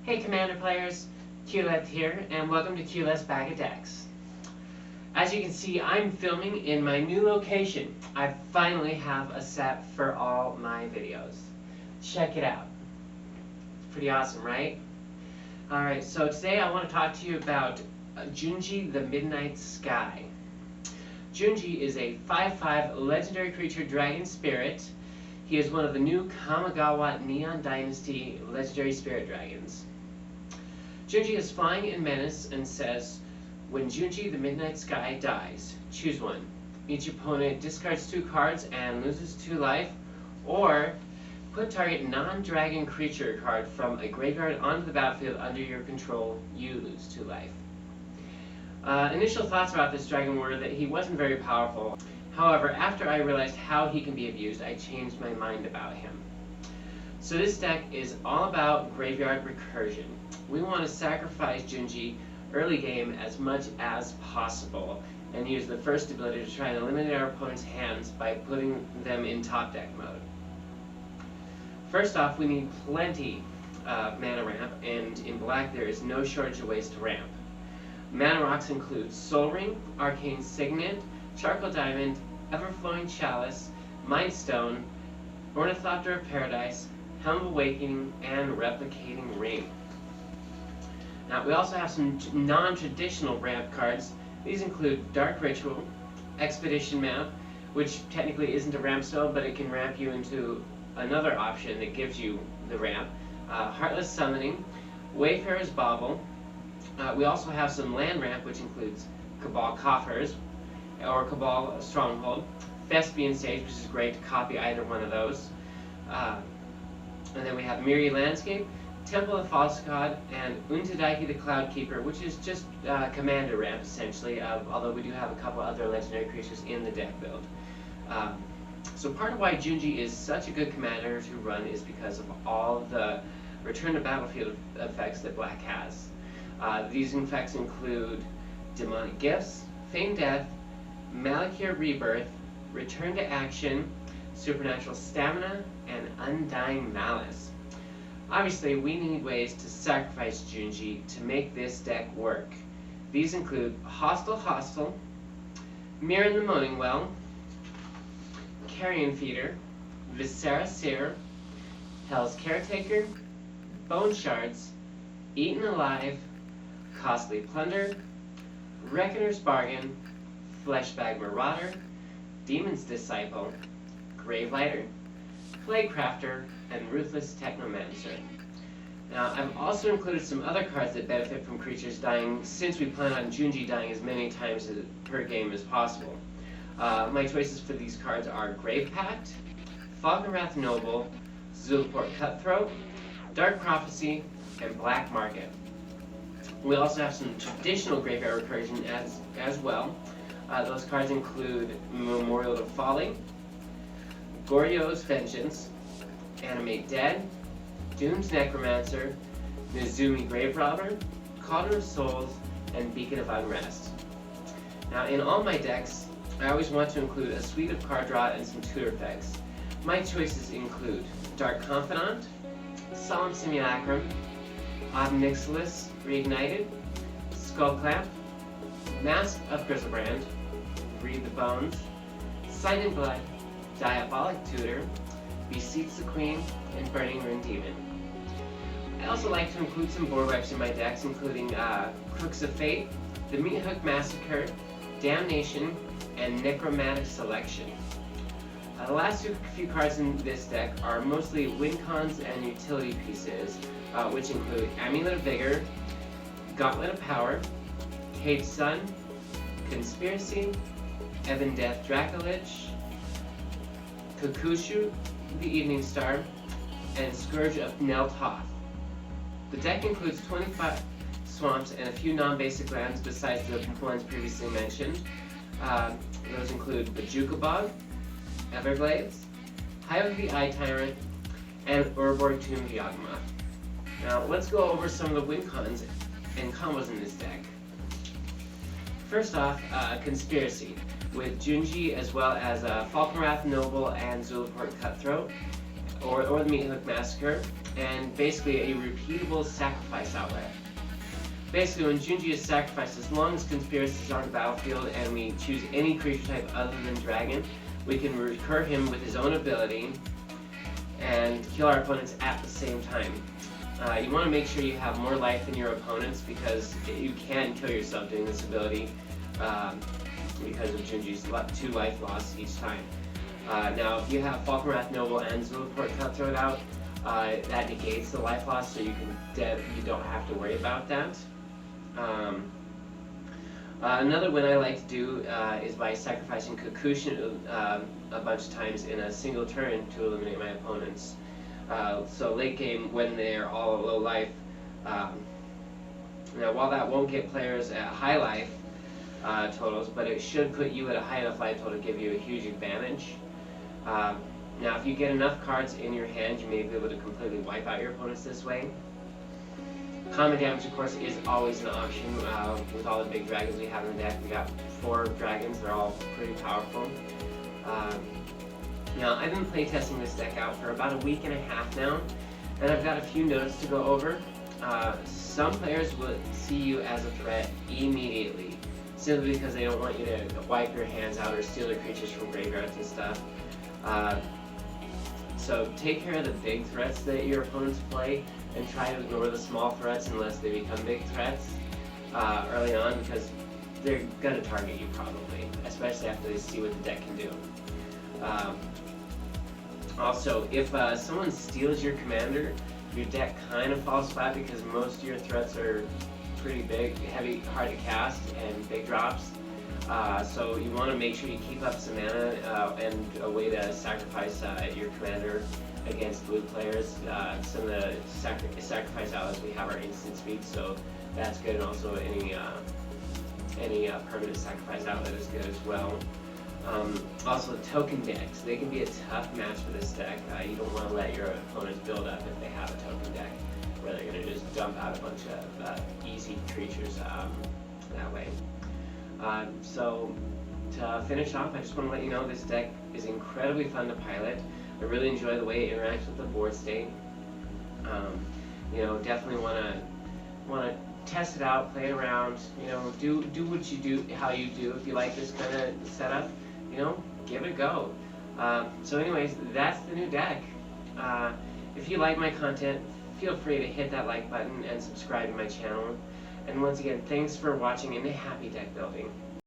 Hey Commander players, Qleth here, and welcome to Qleth's Bag of Decks. As you can see, I'm filming in my new location. I finally have a set for all my videos. Check it out. It's pretty awesome, right? Alright, so today I want to talk to you about Junji the Midnight Sky. Junji is a 5/5 legendary creature dragon spirit. He is one of the new Kamigawa Neon Dynasty legendary spirit dragons. Junji is flying in menace and says, when Junji the Midnight Sky dies, choose one. Each opponent discards 2 cards and loses 2 life, or put target non-dragon creature card from a graveyard onto the battlefield under your control, you lose 2 life. Initial thoughts about this dragon were that he wasn't very powerful. However, after I realized how he can be abused, I changed my mind about him. So this deck is all about graveyard recursion. We want to sacrifice Junji early game as much as possible and use the first ability to try and eliminate our opponent's hands by putting them in top deck mode. First off, we need plenty of mana ramp, and in black there is no shortage of ways to ramp. Mana rocks include Soul Ring, Arcane Signet, Charcoal Diamond, Everflowing Chalice, Mind Stone, Ornithopter of Paradise, Helm of Awakening, and Replicating Ring. Now, we also have some non-traditional ramp cards. These include Dark Ritual, Expedition Map, which technically isn't a ramp spell, but it can ramp you into another option that gives you the ramp. Heartless Summoning, Wayfarer's Bauble. We also have some land ramp, which includes Cabal Coffers, or Cabal Stronghold, Thespian Stage, which is great to copy either one of those. And then we have Miri Landscape, Temple of False God, and Untidaiki the Cloud Keeper, which is just commander ramp essentially, although we do have a couple other legendary creatures in the deck build. So part of why Junji is such a good commander to run is because of all the return to battlefield effects that black has. These effects include Demonic Gifts, Feigned Death, Malakir Rebirth, Return to Action, Supernatural Stamina, and Undying Malice. Obviously, we need ways to sacrifice Junji to make this deck work. These include Hostile, Mirror in the Moaning Well, Carrion Feeder, Viscera Seer, Hell's Caretaker, Bone Shards, Eaten Alive, Costly Plunder, Reckoner's Bargain, Fleshbag Marauder, Demon's Disciple, Gravelighter, Plaguecrafter, and Ruthless Technomancer. Now, I've also included some other cards that benefit from creatures dying, since we plan on Junji dying as many times per game as possible. My choices for these cards are Grave Pact, Falkenrath Noble, Zulaport Cutthroat, Dark Prophecy, and Black Market. We also have some traditional graveyard recursion as well. Those cards include Memorial to Folly, Goryo's Vengeance, Animate Dead, Doom's Necromancer, Nezumi Grave Robber, Cauldron of Souls, and Beacon of Unrest. Now, in all my decks, I always want to include a suite of card draw and some tutor effects. My choices include Dark Confidant, Solemn Simulacrum, Ob Nixilis Reignited, Skullclamp, Mask of Grizzlebrand, Breathe the Bones, Sight and Blood, Diabolic Tutor, Beseech the Queen, and Burning Rune Demon. I also like to include some board wipes in my decks, including Crooks of Fate, the Meat Hook Massacre, Damnation, and Necromantic Selection. The last few cards in this deck are mostly win cons and utility pieces, which include Amulet of Vigor, Gauntlet of Power, Caged Sun, Conspiracy, Evan Death Dracolich, Kukushu, the Evening Star, and Scourge of Neltoth. The deck includes 25 swamps and a few non-basic lands besides the ones previously mentioned. Those include Bajuka Bog, Everglades, Hive of the Eye Tyrant, and Urborg Tomb of Yawgmoth. Now let's go over some of the win cons and combos in this deck. First off, Conspiracy, with Junji as well as Falkenrath Noble and Zulaport Cutthroat, or the Meat Hook Massacre, and basically a repeatable sacrifice outlet. Basically, when Junji is sacrificed, as long as conspiracies are on the battlefield and we choose any creature type other than dragon, we can recur him with his own ability and kill our opponents at the same time. You want to make sure you have more life than your opponents, because you can kill yourself doing this ability because of Junji's 2 life loss each time. Now, if you have Falcon Wrath Noble and Zulaport Cutthroat out, that negates the life loss, so you don't have to worry about that. Another win I like to do is by sacrificing Kakushin a bunch of times in a single turn to eliminate my opponents. So late game, when they're all low life, now while that won't get players at high life totals, but it should put you at a high enough life total to give you a huge advantage. Now if you get enough cards in your hand, you may be able to completely wipe out your opponents this way. Combat damage, of course, is always an option with all the big dragons we have in the deck. We got 4 dragons, they're all pretty powerful. Now, I've been playtesting this deck out for about a week and a half now, and I've got a few notes to go over. Some players will see you as a threat immediately, simply because they don't want you to wipe your hands out or steal their creatures from graveyards and stuff. So take care of the big threats that your opponents play, and try to ignore the small threats unless they become big threats early on, because they're going to target you probably, especially after they see what the deck can do. Also, if someone steals your commander, your deck kind of falls flat, because most of your threats are pretty big, heavy, hard to cast, and big drops. So you want to make sure you keep up some mana and a way to sacrifice your commander against blue players. Some of the sacrifice outlets we have are instant speed, so that's good, and also any permanent sacrifice outlet is good as well. Also, token decks, they can be a tough match for this deck. You don't want to let your opponents build up if they have a token deck, where they're going to just dump out a bunch of easy creatures that way. So to finish off, I just want to let you know this deck is incredibly fun to pilot. I really enjoy the way it interacts with the board state. You know, definitely want to test it out, play it around. You know, do what you do, how you do. If you like this kind of setup, you know, give it a go. So anyways, that's the new deck. If you like my content, feel free to hit that like button and subscribe to my channel. And once again, thanks for watching, and happy deck building.